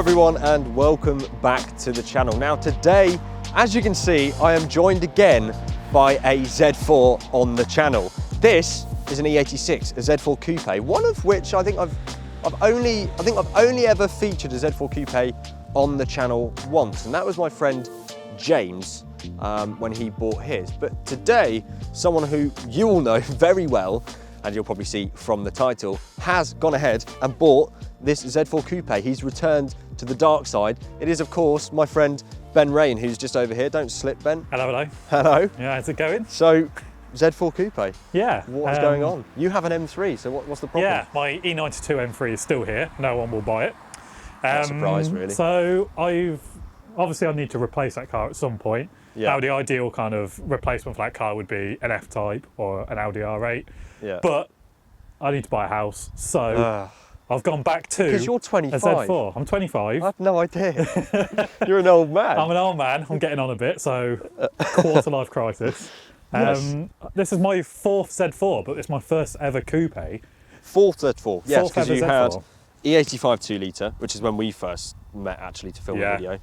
everyone and welcome back to the channel. Now today, as you can see, I am joined again by a Z4 on the channel. This is an E86, a Z4 Coupe, one of which I think I've only ever featured a Z4 Coupe on the channel once, and that was my friend James when he bought his. But today, someone who you all know very well, and you'll probably see from the title, has gone ahead and bought this Z4 Coupe. He's returned to the dark side. It is, of course, my friend Ben Rain, who's just over here. Don't slip, Ben. Hello, hello. Hello. Yeah, how's it going? So, Z4 Coupe. Yeah. What's going on? You have an M3, so what's the problem? Yeah, my E92 M3 is still here. No one will buy it. Not surprised, really. So obviously I need to replace that car at some point. Yeah. Now the ideal kind of replacement for that car would be an F-Type or an Audi R8. Yeah. But I need to buy a house, so I've gone back to Because you're 25. a Z4. I'm 25. I have no idea. You're an old man. I'm an old man. I'm getting on a bit, so quarter life crisis. Yes. This is my fourth Z4, but it's my first ever coupe. Fourth Z4. Yes, Fourth because ever you had Z4. E85 2 litre, which is when we first met actually to film the video.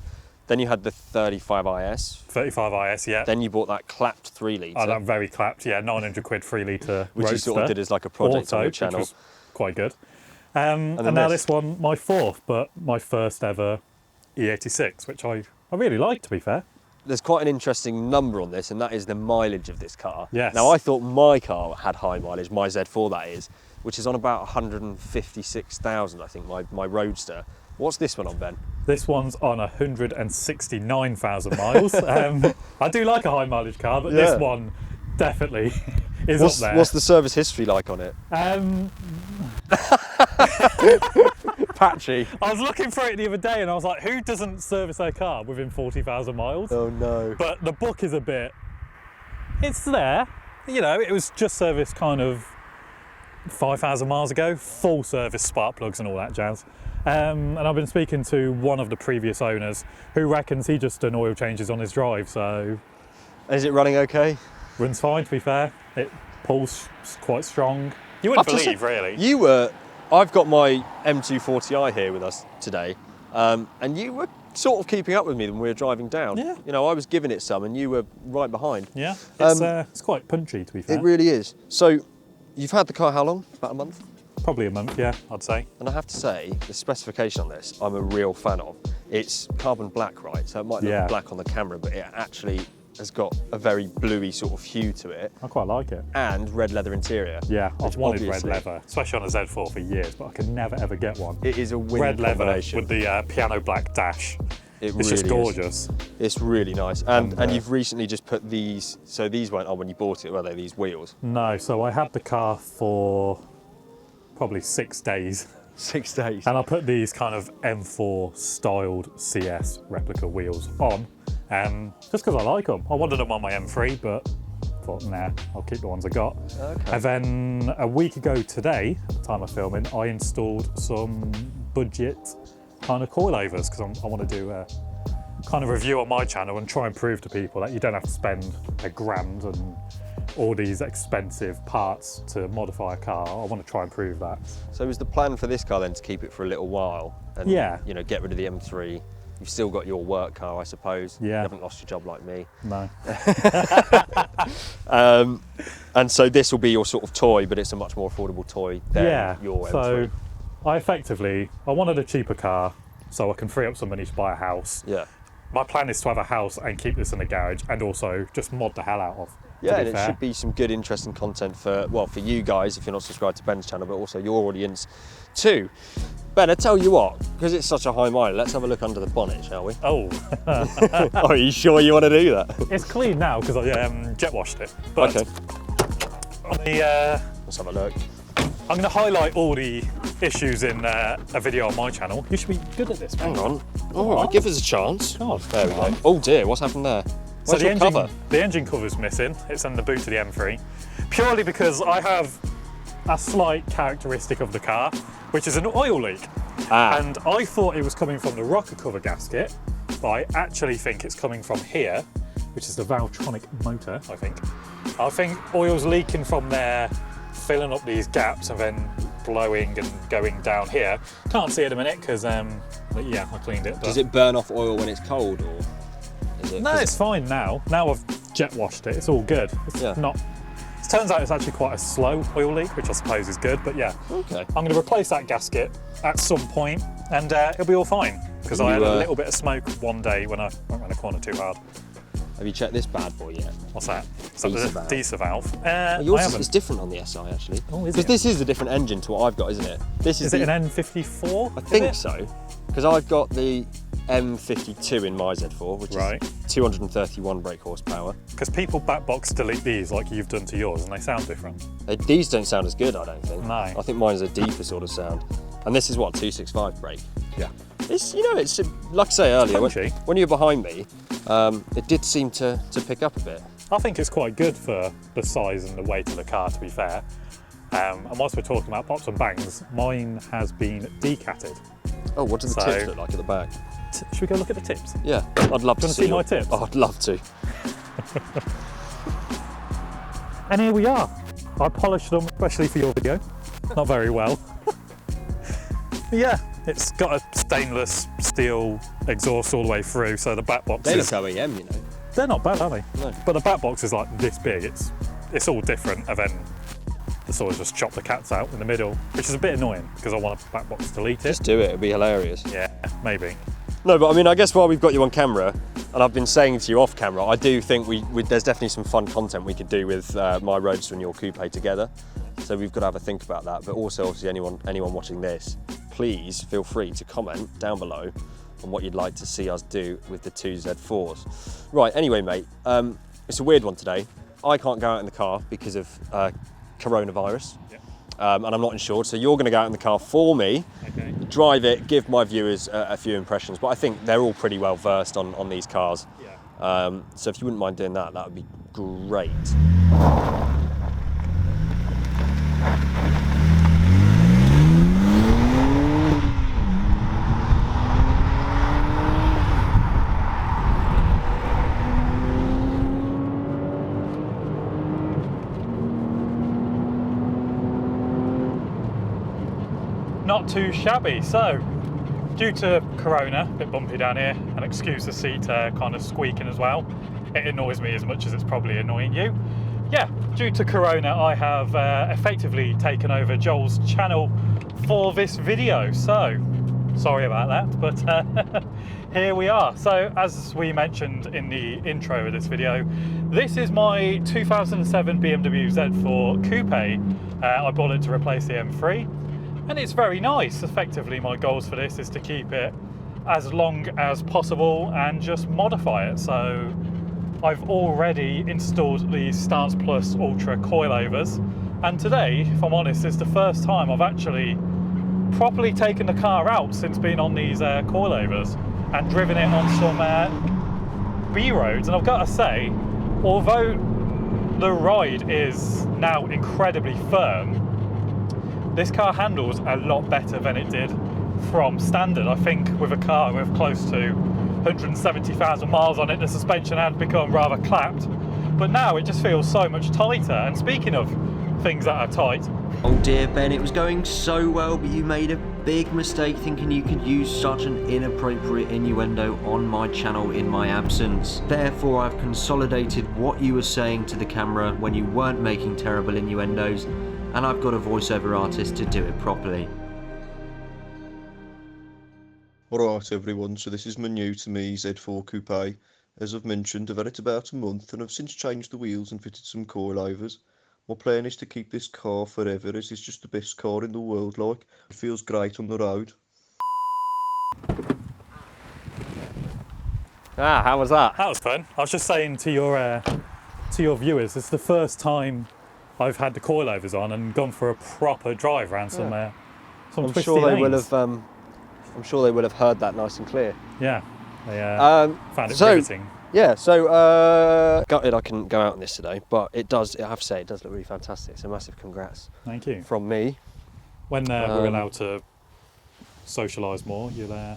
Then you had the 35 IS. 35 IS, yeah. Then you bought that clapped 3 litre. Oh, that very clapped, yeah, 900 quid 3 litre which roadster. you sort of did as like a project on your channel. Which was quite good. And now this one, my fourth, but my first ever E86, which I really like, to be fair. There's quite an interesting number on this, and that is the mileage of this car. Yes. Now, I thought my car had high mileage, my Z4 that is, which is on about 156,000, I think, my Roadster. What's this one on, Ben? This one's on 169,000 miles. I do like a high mileage car, but this one definitely is up there. What's the service history like on it? Patchy. I was looking for it the other day and I was like, who doesn't service their car within 40,000 miles? Oh no. But the book is a bit, it's there. You know, it was just serviced kind of 5,000 miles ago, full service spark plugs and all that jazz. And I've been speaking to one of the previous owners who reckons he just done oil changes on his drive, so. Is it running okay? Runs fine, to be fair. It pulls quite strong. You wouldn't believe, really. I've got my M240i here with us today, and you were sort of keeping up with me when we were driving down. Yeah. You know, I was giving it some and you were right behind. Yeah, it's quite punchy, to be fair. It really is. So, you've had the car how long? About a month? Probably a month, yeah, I'd say. And I have to say, the specification on this, I'm a real fan of. It's carbon black, right? So it might look black on the camera, but it actually has got a very bluey sort of hue to it. I quite like it. And red leather interior. Yeah, I've wanted red obviously- leather, especially on a Z4 for years, but I could never ever get one. It is a winning Red leather combination. with the piano black dash. It's It's just gorgeous. It's really nice. And you've recently just put these, so these weren't on when you bought it, were they, these wheels? No, so I had the car for probably 6 days. 6 days. And I put these kind of M4 styled CS replica wheels on, just because I like them. I wanted them on my M3, but thought, nah, I'll keep the ones I got. Okay. And then a week ago today, at the time of filming, I installed some budget kind of coilovers, because I want to do a kind of review on my channel and try and prove to people that you don't have to spend $1,000 and all these expensive parts to modify a car. I want to try and prove that. So is the plan for this car then to keep it for a little while and you know, get rid of the M3? You've still got your work car, I suppose. Yeah. You haven't lost your job like me. No. And so this will be your sort of toy, but it's a much more affordable toy than your M3. So I wanted a cheaper car so I can free up some money to buy a house. Yeah. My plan is to have a house and keep this in the garage and also just mod the hell out of. Yeah, and it should be some good, interesting content for you guys if you're not subscribed to Ben's channel, but also your audience too. Ben, I tell you what, because it's such a high mile, let's have a look under the bonnet, shall we? Oh. Are you sure you want to do that? It's clean now because I jet washed it. But okay. On the, Let's have a look. I'm going to highlight all the issues in a video on my channel. You should be good at this. Hang on. All right, give us a chance. God, there we go. Oh dear, what's happened there? So Where's your cover? The engine cover's missing. It's in the boot of the M3. Purely because I have a slight characteristic of the car, which is an oil leak. And I thought it was coming from the rocker cover gasket, but I actually think it's coming from here, which is the Valvetronic motor, I think. I think oil's leaking from there, filling up these gaps and then blowing and going down here. Can't see it in a minute because, but yeah, I cleaned it. But Does it burn off oil when it's cold, or is it? no, it's fine now. Now I've jet washed it. It's all good. It's not. It turns out it's actually quite a slow oil leak, which I suppose is good. But yeah, Okay. I'm going to replace that gasket at some point, and it'll be all fine. Because I had a little bit of smoke one day when I went around the corner too hard. Have you checked this bad boy yet? What's that? Is that Diesel the valve. diesel valve? Yours is different on the SI actually. Oh, is Because it? this is a different engine to what I've got, isn't it? This Is it an N54? I think so. Because I've got the M52 in my Z4, which is 231 brake horsepower. Because people backbox delete these like you've done to yours, and they sound different. These don't sound as good, I don't think. No. I think mine's a deeper sort of sound. And this is what, 265 brake? Yeah. It's, you know, it's like I say earlier, Punchy. when you're behind me, it did seem to pick up a bit. I think it's quite good for the size and the weight of the car, to be fair. And whilst we're talking about pops and bangs, mine has been decatted. Oh, what do the tips look like at the back? Should we go look at the tips? Yeah, I'd love to see my tips? Oh, I'd love to. And here we are. I polished them, especially for your video. Not very well. But yeah, it's got a stainless steel exhaust all the way through, so the back box They is... look OEM, you know. They're not bad, are they? No. But the back box is like this big. It's all different, and then the sort of just chop the cats out in the middle, which is a bit annoying because I want a back box to delete it. Just do it, it'd be hilarious. Yeah, maybe. No, but I mean, I guess while we've got you on camera, and I've been saying to you off camera, I do think there's definitely some fun content we could do with my Roadster and your Coupe together. So we've got to have a think about that. But also, obviously, anyone watching this, please feel free to comment down below on what you'd like to see us do with the two Z4s. Right, anyway, mate, it's a weird one today. I can't go out in the car because of coronavirus. Yeah. And I'm not insured, so you're going to go out in the car for me, Okay. drive it, give my viewers a few impressions, but I think they're all pretty well versed on these cars. Yeah. So if you wouldn't mind doing that, that would be great. Not too shabby. So, due to Corona, a bit bumpy down here, and excuse the seat kind of squeaking as well. It annoys me as much as it's probably annoying you. Yeah, due to Corona, I have effectively taken over Joel's channel for this video. So, sorry about that, but here we are. So, as we mentioned in the intro of this video, this is my 2007 BMW Z4 Coupe. I bought it to replace the M3. And it's very nice. Effectively, my goals for this is to keep it as long as possible and just modify it. So I've already installed the Stance Plus Ultra coilovers, and today, if I'm honest, is the first time I've actually properly taken the car out since being on these coilovers and driven it on some B roads. And I've got to say, although the ride is now incredibly firm, this car handles a lot better than it did from standard. I think with a car with close to 170,000 miles on it, the suspension had become rather clapped, but now it just feels so much tighter. And speaking of things that are tight, Oh dear Ben, it was going so well, but you made a big mistake thinking you could use such an inappropriate innuendo on my channel in my absence. Therefore, I've consolidated what you were saying to the camera when you weren't making terrible innuendos, and I've got a voiceover artist to do it properly. Alright everyone, so this is my new to me Z4 Coupe. As I've mentioned, I've had it about a month and I've since changed the wheels and fitted some coilovers. My plan is to keep this car forever, as it's just the best car in the world, like. It feels great on the road. How was that? that was fun. I was just saying to your viewers, it's the first time I've had the coilovers on and gone for a proper drive around some I'm twisty sure they will lanes. have. I'm sure they will have heard that nice and clear. Yeah, they found it so- riveting. Yeah, so gutted I couldn't go out on this today, but it does. I have to say, it does look really fantastic. So massive congrats Thank you. from me. When we're allowed to socialise more,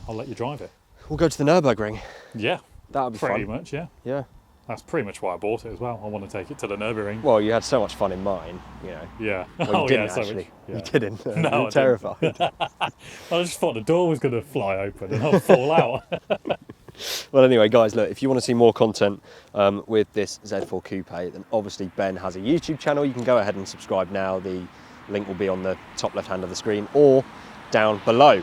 I'll let you drive it. We'll go to the Nürburgring. Yeah, That would be pretty fun. much. Yeah. Yeah. That's pretty much why I bought it as well. I want to take it to the Nürburgring. Well, you had so much fun in mine, you know. Yeah. Well, you didn't so actually. much. Yeah. You didn't. No, You were I terrified. I just thought the door was going to fly open and I'll fall out. Well, anyway, guys, look, if you want to see more content with this Z4 Coupe, then obviously Ben has a YouTube channel. You can go ahead and subscribe now. The link will be on the top left hand of the screen or down below.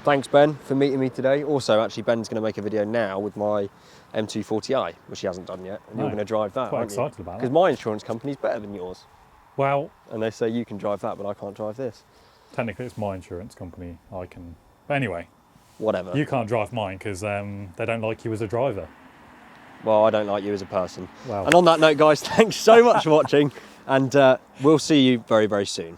Thanks, Ben, for meeting me today. Also, actually, Ben's going to make a video now with my M240i, which he hasn't done yet, and you're going to drive that, Quite aren't excited about that. Because my insurance company's better than yours, Well, and they say you can drive that, but I can't drive this. technically it's my insurance company. I can. But anyway, Whatever. you can't drive mine because they don't like you as a driver. Well, I don't like you as a person. Wow. And on that note, guys, thanks so much for watching, and we'll see you very, very soon.